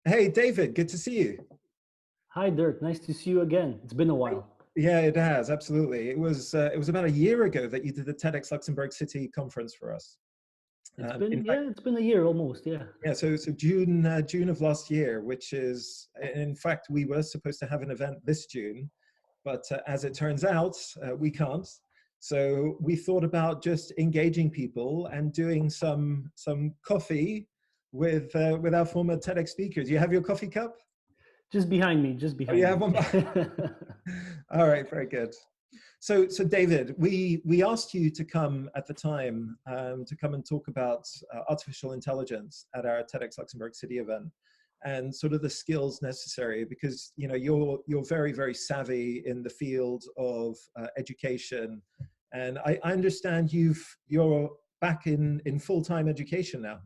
Hey, David, good to see you. Hi Dirk, nice to see you again. It's been a while. Yeah, it has, absolutely. It was about a year ago that you did the TEDx Luxembourg City conference for us. In fact, It's been a year almost, yeah. yeah, so June of last year, which is, in fact, we were supposed to have an event this June, but as it turns out, we can't. So we thought about just engaging people and doing some coffee with our former TEDx speakers. You have your coffee cup? Just behind me, just Oh, you behind have me. one. All right, very good. So David, we asked you to come at the time to come and talk about artificial intelligence at our TEDx Luxembourg City event, and sort of the skills necessary, because you're very savvy in the field of education, and I understand you're back in full-time education now.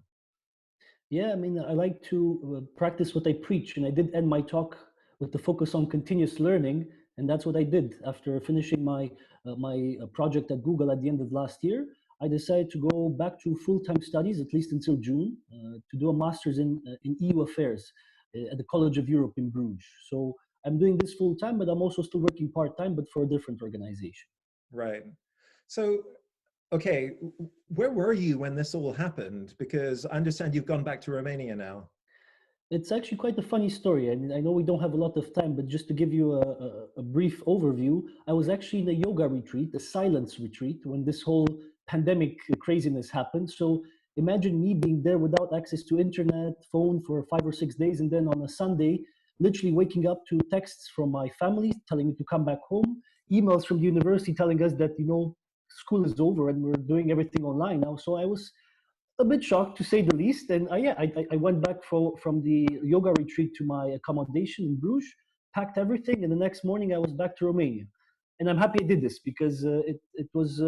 Yeah, I mean, I like to practice what I preach, and I did end my talk with the focus on continuous learning, and that's what I did after finishing my project at Google at the end of last year. I decided to go back to full-time studies, at least until June, to do a master's in EU affairs at the College of Europe in Bruges. So I'm doing this full-time, but I'm also still working part-time, but for a different organization. Right. So, okay, where were you when this all happened? Because I understand you've gone back to Romania now. It's actually quite a funny story. I mean, I know we don't have a lot of time, but just to give you a brief overview, I was actually in a yoga retreat, a silence retreat, when this whole pandemic craziness happened. So imagine me being there without access to internet, phone for 5 or 6 days, and then on a Sunday, literally waking up to texts from my family telling me to come back home, emails from the university telling us that, school is over and we're doing everything online now. So I was a bit shocked to say the least. And I went back from the yoga retreat to my accommodation in Bruges, packed everything, and the next morning I was back to Romania. And I'm happy I did this because it was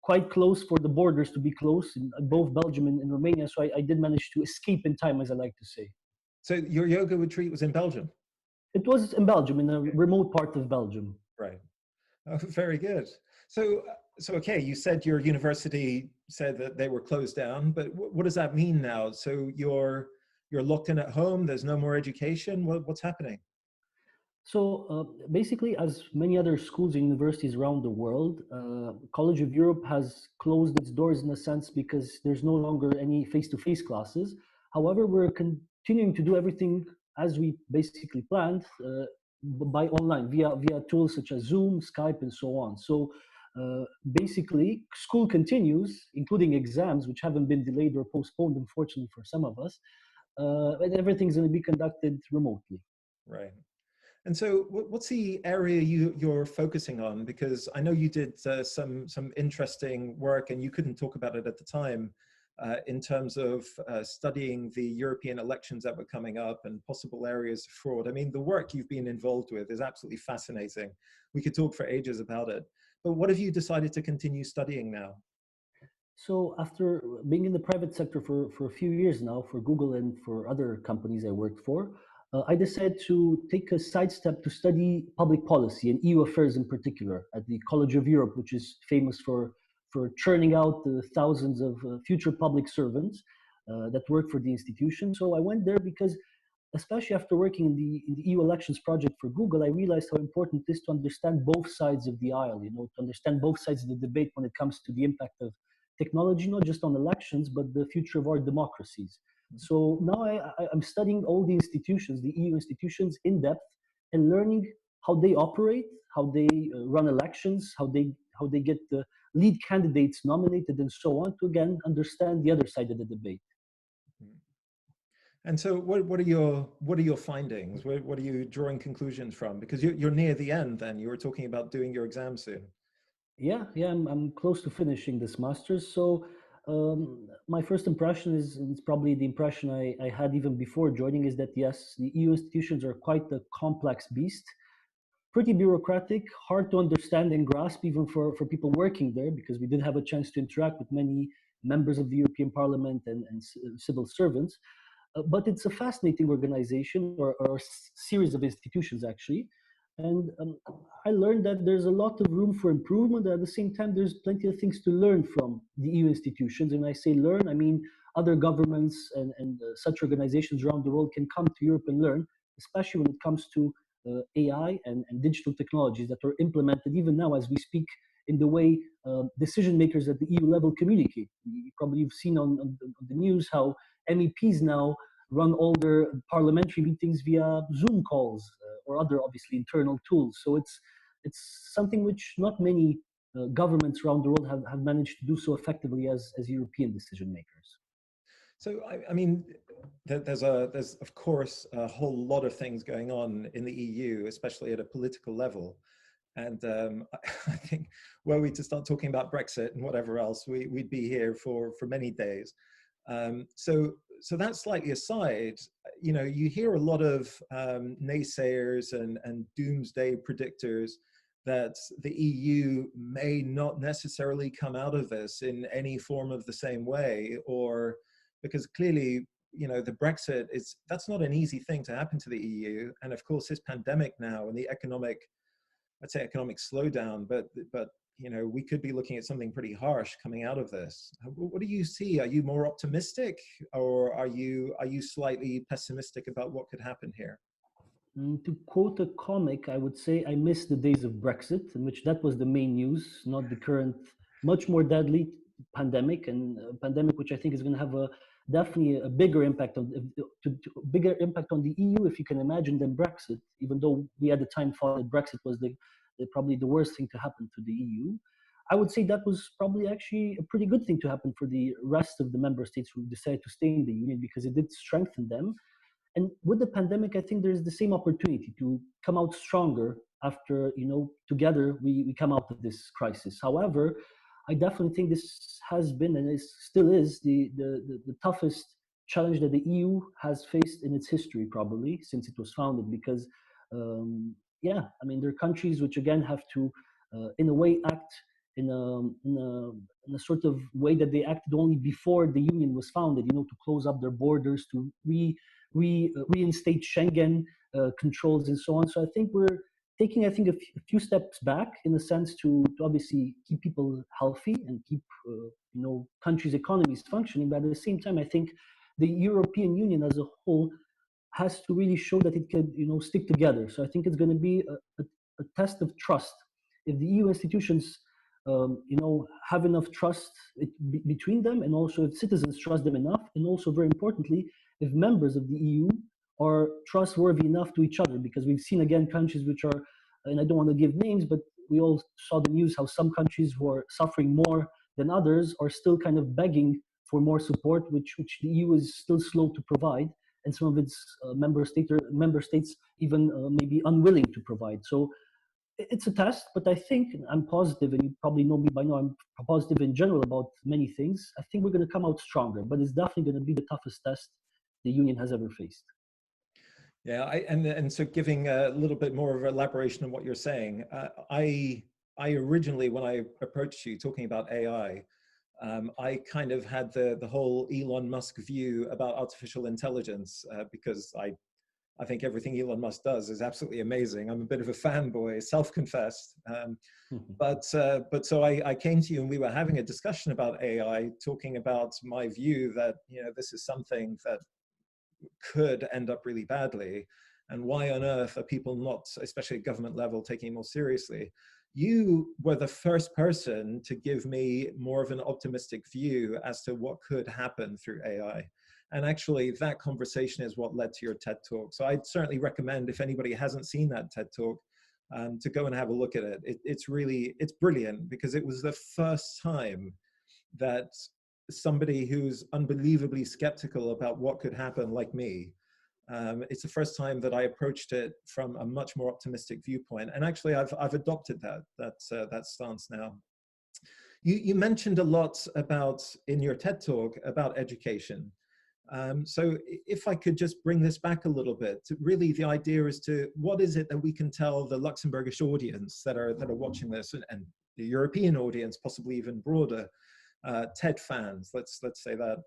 quite close for the borders to be close in both Belgium and Romania. So I did manage to escape in time, as I like to say. So your yoga retreat was in Belgium? It was in Belgium, in a remote part of Belgium. Right. Oh, very good. So okay, you said your university said that they were closed down, but what does that mean now? So you're locked in at home. There's no more education. What's happening? So basically, as many other schools and universities around the world, College of Europe has closed its doors in a sense because there's no longer any face-to-face classes. However, we're continuing to do everything as we basically planned by online via tools such as Zoom, Skype, and so on. So basically, school continues, including exams, which haven't been delayed or postponed, unfortunately for some of us, and everything's going to be conducted remotely. Right. And so what's the area you're focusing on? Because I know you did some interesting work, and you couldn't talk about it at the time, in terms of studying the European elections that were coming up and possible areas of fraud. I mean, the work you've been involved with is absolutely fascinating. We could talk for ages about it. But what have you decided to continue studying now? So after being in the private sector for a few years now, for Google and for other companies I worked for, I decided to take a sidestep to study public policy and EU affairs in particular at the College of Europe, which is famous for churning out the thousands of future public servants that work for the institution. So I went there because, especially after working in the EU elections project for Google, I realized how important it is to understand both sides of the aisle, to understand both sides of the debate when it comes to the impact of technology, not just on elections, but the future of our democracies. So now I'm studying all the institutions, the EU institutions in depth, and learning how they operate, how they run elections, how they get the lead candidates nominated, and so on, to again understand the other side of the debate. And so what are your findings? What are you drawing conclusions from? Because you're near the end then. You were talking about doing your exam soon. Yeah, I'm close to finishing this master's. So my first impression is, and it's probably the impression I had even before joining, is that yes, the EU institutions are quite a complex beast, pretty bureaucratic, hard to understand and grasp even for people working there, because we did have a chance to interact with many members of the European Parliament and civil servants. But it's a fascinating organization, or series of institutions actually. And I learned that there's a lot of room for improvement. At the same time, there's plenty of things to learn from the EU institutions. And when I say learn, I mean other governments and such organizations around the world can come to Europe and learn, especially when it comes to AI and digital technologies that are implemented even now as we speak in the way decision makers at the EU level communicate. You probably have seen on the news how MEPs now run all their parliamentary meetings via Zoom calls or other obviously internal tools. So it's something which not many governments around the world have managed to do so effectively as European decision makers. So, I mean, there's of course a whole lot of things going on in the EU, especially at a political level. And I think were we to start talking about Brexit and whatever else, we'd be here for many days. So that slightly aside, you know, you hear a lot of naysayers and doomsday predictors that the EU may not necessarily come out of this in any form of the same way, or because clearly, you know, the Brexit that's not an easy thing to happen to the EU. And of course, this pandemic now and the I'd say economic slowdown, but you know, we could be looking at something pretty harsh coming out of this. What do you see? Are you more optimistic, or are you slightly pessimistic about what could happen here? To quote a comic, I would say I miss the days of Brexit, in which that was the main news, not the current, much more deadly pandemic, and a pandemic which I think is going to have definitely a bigger impact bigger impact on the EU, if you can imagine, than Brexit. Even though we at the time thought that Brexit was probably the worst thing to happen to the EU, I would say that was probably actually a pretty good thing to happen for the rest of the member states who decided to stay in the union, because it did strengthen them. And with the pandemic, I think there's the same opportunity to come out stronger after, you know, together we come out of this crisis. However, I definitely think this has been and still is the toughest challenge that the EU has faced in its history, probably since it was founded. Because, yeah, I mean, there are countries which again have to, in a way, act in a sort of way that they acted only before the union was founded. You know, to close up their borders, to reinstate Schengen controls and so on. So I think we're taking, I think, a few steps back in a sense to obviously keep people healthy and keep you know, countries' economies functioning. But at the same time, I think the European Union as a whole has to really show that it can, you know, stick together. So I think it's going to be a test of trust. If the EU institutions you know, have enough trust between them, and also if citizens trust them enough, and also very importantly, if members of the EU are trustworthy enough to each other. Because we've seen again countries which are, and I don't want to give names, but we all saw the news how some countries who are suffering more than others are still kind of begging for more support, which the EU is still slow to provide, and some of its member states even maybe unwilling to provide. So it's a test, but I think I'm positive, and you probably know me by now, I'm positive in general about many things. I think we're going to come out stronger, but it's definitely going to be the toughest test the union has ever faced. Yeah, and so giving a little bit more of elaboration on what you're saying, I originally, when I approached you talking about AI, I kind of had the whole Elon Musk view about artificial intelligence, because I think everything Elon Musk does is absolutely amazing. I'm a bit of a fanboy, self-confessed. But so I came to you and we were having a discussion about AI, talking about my view that, you know, this is something that could end up really badly. And why on earth are people not, especially at government level, taking it more seriously? You were the first person to give me more of an optimistic view as to what could happen through AI. And actually, that conversation is what led to your TED Talk. So I'd certainly recommend, if anybody hasn't seen that TED Talk, to go and have a look at it. It's brilliant, because it was the first time that somebody who's unbelievably skeptical about what could happen, like me, it's the first time that I approached it from a much more optimistic viewpoint. And actually, I've adopted that stance now. You mentioned a lot about, in your TED Talk, about education. So if I could just bring this back a little bit, really the idea is to, what is it that we can tell the Luxembourgish audience that are watching this, and the European audience, possibly even broader, TED fans, let's say that.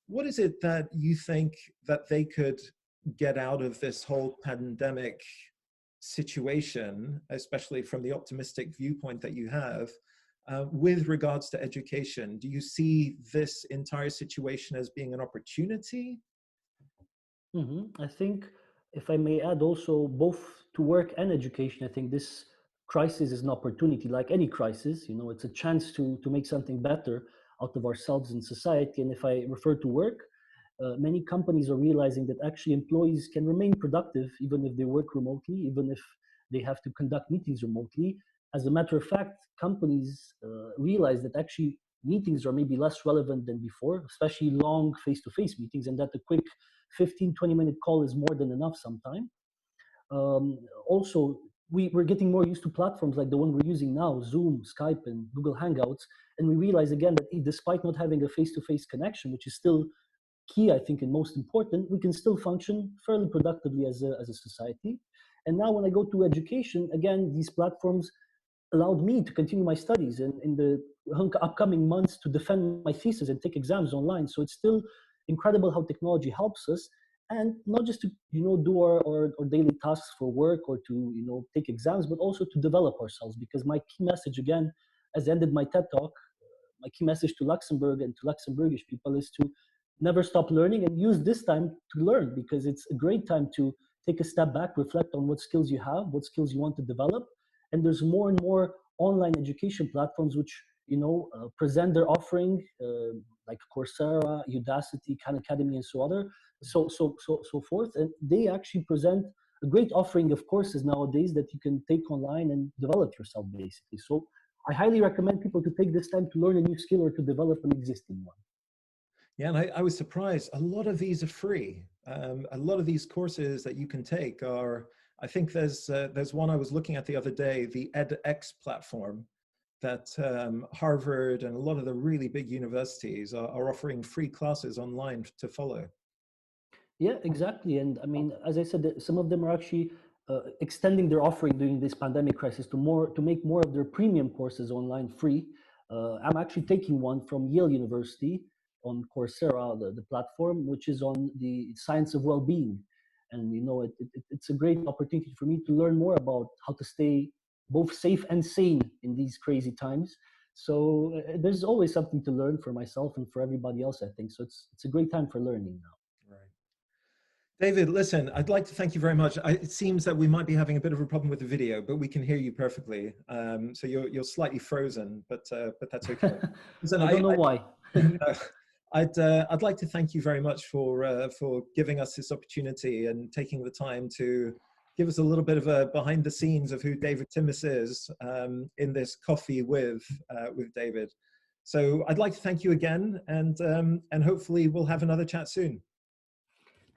What is it that you think that they could get out of this whole pandemic situation, especially from the optimistic viewpoint that you have, with regards to education. Do you see this entire situation as being an opportunity? I think, if I may add also, both to work and education, I think this crisis is an opportunity, like any crisis. It's a chance to make something better out of ourselves in society. And if I refer to work, many companies are realizing that actually employees can remain productive even if they work remotely, even if they have to conduct meetings remotely. As a matter of fact, companies realize that actually meetings are maybe less relevant than before, especially long face-to-face meetings, and that a quick 15-20 minute call is more than enough sometimes. Also, we're getting more used to platforms like the one we're using now, Zoom, Skype, and Google Hangouts, and we realize again that despite not having a face-to-face connection, which is still key, I think, and most important, we can still function fairly productively as a society. And now when I go to education, again, these platforms allowed me to continue my studies and in the upcoming months to defend my thesis and take exams online. So it's still incredible how technology helps us, and not just to do our daily tasks for work or to take exams, but also to develop ourselves. Because my key message, again, as I ended my TED talk, my key message to Luxembourg and to Luxembourgish people is to never stop learning and use this time to learn, because it's a great time to take a step back, reflect on what skills you have, what skills you want to develop. And there's more and more online education platforms which present their offering, like Coursera, Udacity, Khan Academy, and so forth. And they actually present a great offering of courses nowadays that you can take online and develop yourself, basically. So I highly recommend people to take this time to learn a new skill or to develop an existing one. Yeah, and I was surprised. A lot of these are free. A lot of these courses that you can take are, I think there's one I was looking at the other day, the edX platform, that Harvard and a lot of the really big universities are offering free classes online to follow. Yeah, exactly. And I mean, as I said, some of them are actually extending their offering during this pandemic crisis to make more of their premium courses online free. I'm actually taking one from Yale University on Coursera, the platform, which is on the science of well-being. And it's a great opportunity for me to learn more about how to stay both safe and sane in these crazy times. So there's always something to learn for myself and for everybody else, I think. So it's a great time for learning now. Right. David, listen, I'd like to thank you very much. It seems that we might be having a bit of a problem with the video, but we can hear you perfectly. So you're slightly frozen, but that's okay. Listen, I don't know why. I'd like to thank you very much for giving us this opportunity and taking the time to give us a little bit of a behind the scenes of who David Timis is in this coffee with David. So I'd like to thank you again, and hopefully we'll have another chat soon.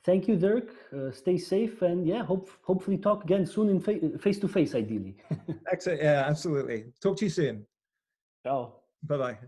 Thank you, Dirk. Stay safe, and yeah, hopefully talk again soon in face to face, ideally. Excellent. Yeah, absolutely. Talk to you soon. Ciao. Bye-bye.